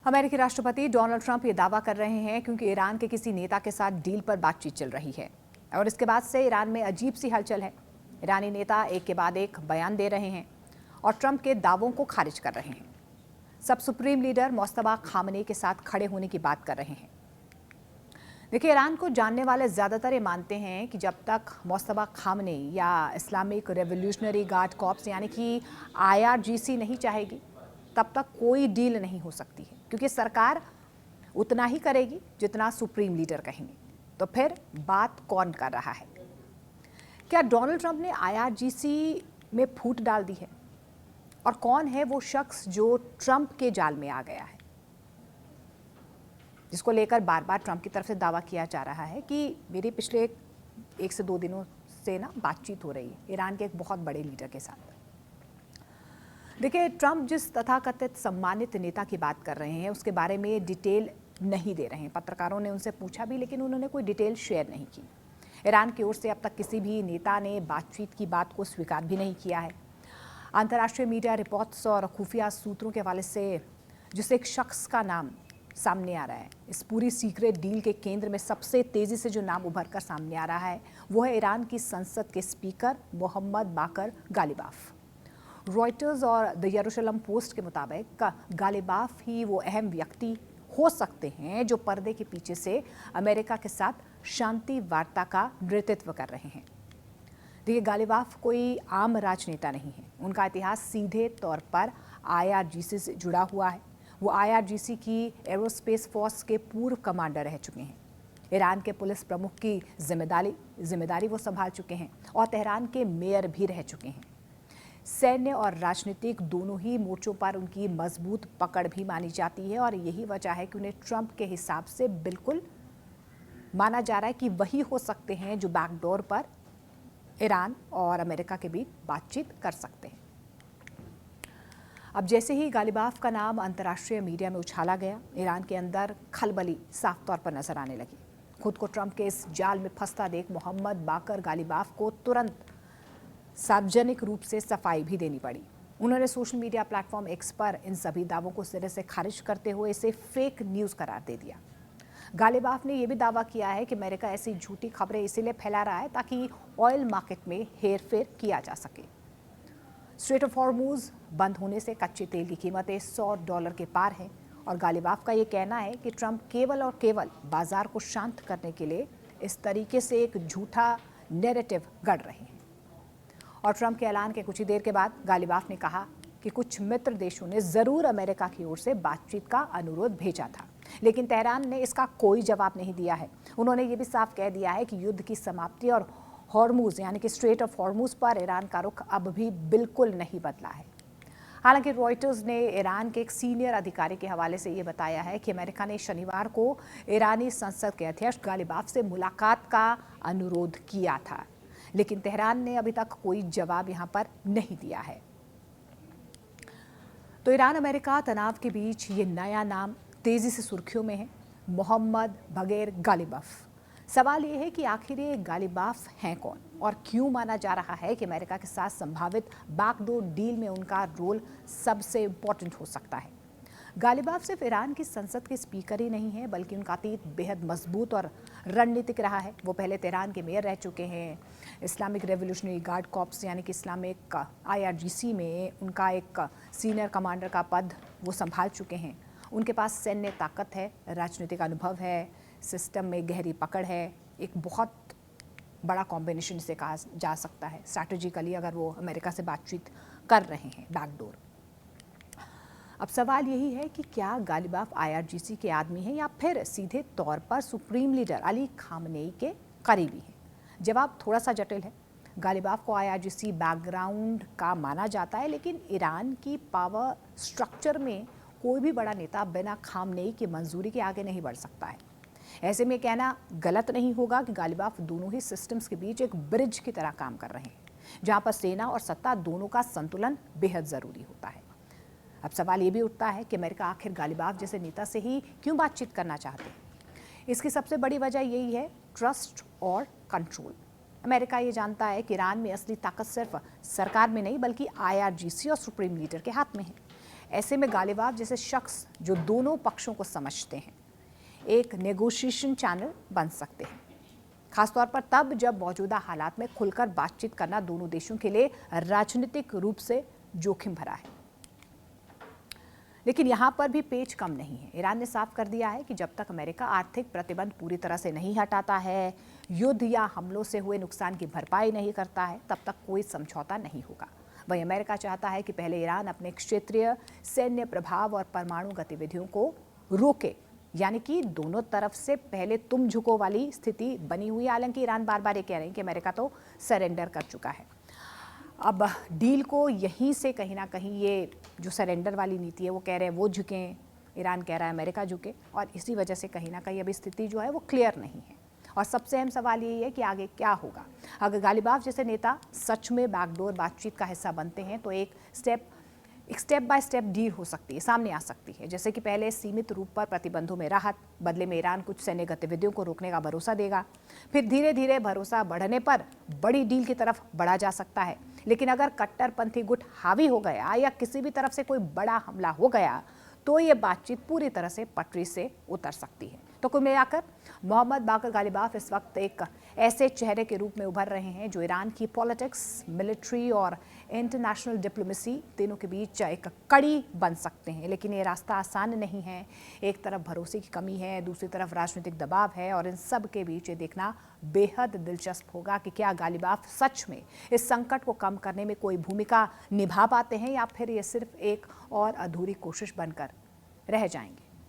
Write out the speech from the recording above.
अमेरिकी राष्ट्रपति Donald Trump ये दावा कर रहे हैं क्योंकि ईरान के किसी नेता के साथ डील पर बातचीत चल रही है और इसके बाद से ईरान में अजीब सी हलचल है। ईरानी नेता एक के बाद एक बयान दे रहे हैं और ट्रंप के दावों को खारिज कर रहे हैं। सब सुप्रीम लीडर मुस्तफा खामनेई के साथ खड़े होने की बात कर रहे हैं। देखिए, ईरान को जानने वाले ज़्यादातर ये मानते हैं कि जब तक मुस्तफा खामनेई या इस्लामिक रेवोल्यूशनरी गार्ड कॉर्प्स यानी कि IRGC नहीं चाहेगी, तब तक कोई डील नहीं हो सकती है, क्योंकि सरकार उतना ही करेगी जितना सुप्रीम लीडर कहेंगे। तो फिर बात कौन कर रहा है? क्या डोनाल्ड ट्रंप ने IRGC में फूट डाल दी है? और कौन है वो शख्स जो ट्रंप के जाल में आ गया है, जिसको लेकर बार बार ट्रंप की तरफ से दावा किया जा रहा है कि मेरी पिछले एक से दो दिनों से बातचीत हो रही है ईरान के एक बहुत बड़े लीडर के साथ। देखिए, ट्रंप जिस तथाकथित सम्मानित नेता की बात कर रहे हैं उसके बारे में डिटेल नहीं दे रहे हैं। पत्रकारों ने उनसे पूछा भी, लेकिन उन्होंने कोई डिटेल शेयर नहीं की। ईरान की ओर से अब तक किसी भी नेता ने बातचीत की बात को स्वीकार भी नहीं किया है। अंतर्राष्ट्रीय मीडिया रिपोर्ट्स और खुफिया सूत्रों के हवाले से जिस एक शख्स का नाम सामने आ रहा है, इस पूरी सीक्रेट डील के केंद्र में सबसे तेजी से जो नाम उभर कर सामने आ रहा है वो है ईरान की संसद के स्पीकर मोहम्मद बाकर गालिबाफ। रॉयटर्स और द यरूशलम पोस्ट के मुताबिक गालिबाफ ही वो अहम व्यक्ति हो सकते हैं जो पर्दे के पीछे से अमेरिका के साथ शांति वार्ता का नेतृत्व कर रहे हैं। देखिए, गालिबाफ कोई आम राजनेता नहीं है। उनका इतिहास सीधे तौर पर IRGC से जुड़ा हुआ है। वो IRGC की एरोस्पेस फोर्स के पूर्व कमांडर रह चुके हैं। ईरान के पुलिस प्रमुख की जिम्मेदारी वो संभाल चुके हैं और तेहरान के मेयर भी रह चुके हैं। सैन्य और राजनीतिक दोनों ही मोर्चों पर उनकी मजबूत पकड़ भी मानी जाती है और यही वजह है कि उन्हें ट्रंप के हिसाब से बिल्कुल माना जा रहा है कि वही हो सकते हैं जो बैकडोर पर ईरान और अमेरिका के बीच बातचीत कर सकते हैं। अब जैसे ही गालिबाफ का नाम अंतर्राष्ट्रीय मीडिया में उछाला गया, ईरान के अंदर खलबली साफ तौर पर नजर आने लगी। खुद को ट्रंप के इस जाल में फंसता देख मोहम्मद बाकर गालिबाफ को तुरंत सार्वजनिक रूप से सफाई भी देनी पड़ी। उन्होंने सोशल मीडिया प्लेटफॉर्म X पर इन सभी दावों को सिरे से खारिज करते हुए इसे फेक न्यूज़ करार दे दिया। गालिबाफ ने यह भी दावा किया है कि अमेरिका ऐसी झूठी खबरें इसीलिए फैला रहा है ताकि ऑयल मार्केट में हेरफेर किया जा सके। स्ट्रेट ऑफ हॉर्मुज बंद होने से कच्चे तेल की कीमतें $100 के पार हैं और गालिबाफ का ये कहना है कि ट्रंप केवल और केवल बाजार को शांत करने के लिए इस तरीके से एक झूठा नैरेटिव गढ़ रहे हैं। और ट्रंप के ऐलान के कुछ ही देर के बाद गालिबाफ ने कहा कि कुछ मित्र देशों ने ज़रूर अमेरिका की ओर से बातचीत का अनुरोध भेजा था, लेकिन तेहरान ने इसका कोई जवाब नहीं दिया है। उन्होंने ये भी साफ कह दिया है कि युद्ध की समाप्ति और हॉर्मुज यानी कि स्ट्रेट ऑफ हॉर्मुज पर ईरान का रुख अब भी बिल्कुल नहीं बदला है। हालांकि रॉयटर्स ने ईरान के एक सीनियर अधिकारी के हवाले से ये बताया है कि अमेरिका ने शनिवार को ईरानी संसद के अध्यक्ष गालिबाफ से मुलाकात का अनुरोध किया था, लेकिन तेहरान ने अभी तक कोई जवाब यहां पर नहीं दिया है। तो ईरान अमेरिका तनाव के बीच ये नया नाम तेजी से सुर्खियों में है, मोहम्मद बगैर गालिबाफ। सवाल ये है कि आखिर ये गालिबाफ हैं कौन और क्यों माना जा रहा है कि अमेरिका के साथ संभावित बैकडोर डील में उनका रोल सबसे इंपॉर्टेंट हो सकता है। गालिबाफ सिर्फ ईरान की संसद के स्पीकर ही नहीं है, बल्कि उनका अतीत बेहद मजबूत और रणनीतिक रहा है। वो पहले तेहरान के मेयर रह चुके हैं। इस्लामिक रेवोल्यूशनरी गार्ड कॉर्प्स यानी कि इस्लामिक IRGC में उनका एक सीनियर कमांडर का पद वो संभाल चुके हैं। उनके पास सैन्य ताकत है, राजनीतिक अनुभव है, सिस्टम में गहरी पकड़ है। एक बहुत बड़ा कॉम्बिनेशन इसे कहा जा सकता है स्ट्रैटेजिकली, अगर वो अमेरिका से बातचीत कर रहे हैं बैकडोर। अब सवाल यही है कि क्या गालिबाफ IRGC के आदमी हैं या फिर सीधे तौर पर सुप्रीम लीडर अली खामनेई के करीबी हैं? जवाब थोड़ा सा जटिल है। गालिबाफ को IRGC बैकग्राउंड का माना जाता है, लेकिन ईरान की पावर स्ट्रक्चर में कोई भी बड़ा नेता बिना खामनेई की मंजूरी के आगे नहीं बढ़ सकता है। ऐसे में कहना गलत नहीं होगा कि गालिबाफ दोनों ही सिस्टम्स के बीच एक ब्रिज की तरह काम कर रहे हैं, जहां पर सेना और सत्ता दोनों का संतुलन बेहद ज़रूरी होता है। अब सवाल ये भी उठता है कि अमेरिका आखिर गालिबाफ जैसे नेता से ही क्यों बातचीत करना चाहते हैं? इसकी सबसे बड़ी वजह यही है, ट्रस्ट और कंट्रोल। अमेरिका ये जानता है कि ईरान में असली ताकत सिर्फ सरकार में नहीं बल्कि IRGC और सुप्रीम लीडर के हाथ में है। ऐसे में गालिबाफ जैसे शख्स जो दोनों पक्षों को समझते हैं एक नेगोशिएशन चैनल बन सकते हैं, खासतौर पर तब जब मौजूदा हालात में खुलकर बातचीत करना दोनों देशों के लिए राजनीतिक रूप से जोखिम भरा है। लेकिन यहां पर भी पेच कम नहीं है। ईरान ने साफ कर दिया है कि जब तक अमेरिका आर्थिक प्रतिबंध पूरी तरह से नहीं हटाता है, युद्ध या हमलों से हुए नुकसान की भरपाई नहीं करता है, तब तक कोई समझौता नहीं होगा। वहीं अमेरिका चाहता है कि पहले ईरान अपने क्षेत्रीय सैन्य प्रभाव और परमाणु गतिविधियों को रोके, यानी कि दोनों तरफ से पहले तुम झुको वाली स्थिति बनी हुई है। हालांकि ईरान बार बार ये कह रहे हैं कि अमेरिका तो सरेंडर कर चुका है। अब डील को यहीं से कहीं ना कहीं ये जो सरेंडर वाली नीति है वो कह रहे हैं वो झुकें, ईरान कह रहा है अमेरिका झुके, और इसी वजह से कहीं ना कहीं अभी स्थिति जो है वो क्लियर नहीं है। और सबसे अहम सवाल यही है कि आगे क्या होगा। अगर गालिबाफ जैसे नेता सच में बैकडोर बातचीत का हिस्सा बनते हैं तो एक स्टेप बाय स्टेप डील हो सकती है, सामने आ सकती है। जैसे कि पहले सीमित रूप पर प्रतिबंधों में राहत, बदले में ईरान कुछ सैन्य गतिविधियों को रोकने का भरोसा देगा। फिर धीरे धीरे भरोसा बढ़ने पर बड़ी डील की तरफ बढ़ा जा सकता है। लेकिन अगर कट्टरपंथी गुट हावी हो गया या किसी भी तरफ से कोई बड़ा हमला हो गया तो ये बातचीत पूरी तरह से पटरी से उतर सकती है। तो कुल मिलाकर मोहम्मद बाकर गालिबाफ इस वक्त एक ऐसे चेहरे के रूप में उभर रहे हैं जो ईरान की पॉलिटिक्स, मिलिट्री और इंटरनेशनल डिप्लोमेसी तीनों के बीच एक कड़ी बन सकते हैं। लेकिन ये रास्ता आसान नहीं है। एक तरफ भरोसे की कमी है, दूसरी तरफ राजनीतिक दबाव है, और इन सब के बीच ये देखना बेहद दिलचस्प होगा कि क्या गालिबाफ सच में इस संकट को कम करने में कोई भूमिका निभा पाते हैं या फिर ये सिर्फ एक और अधूरी कोशिश बनकर रह जाएंगे।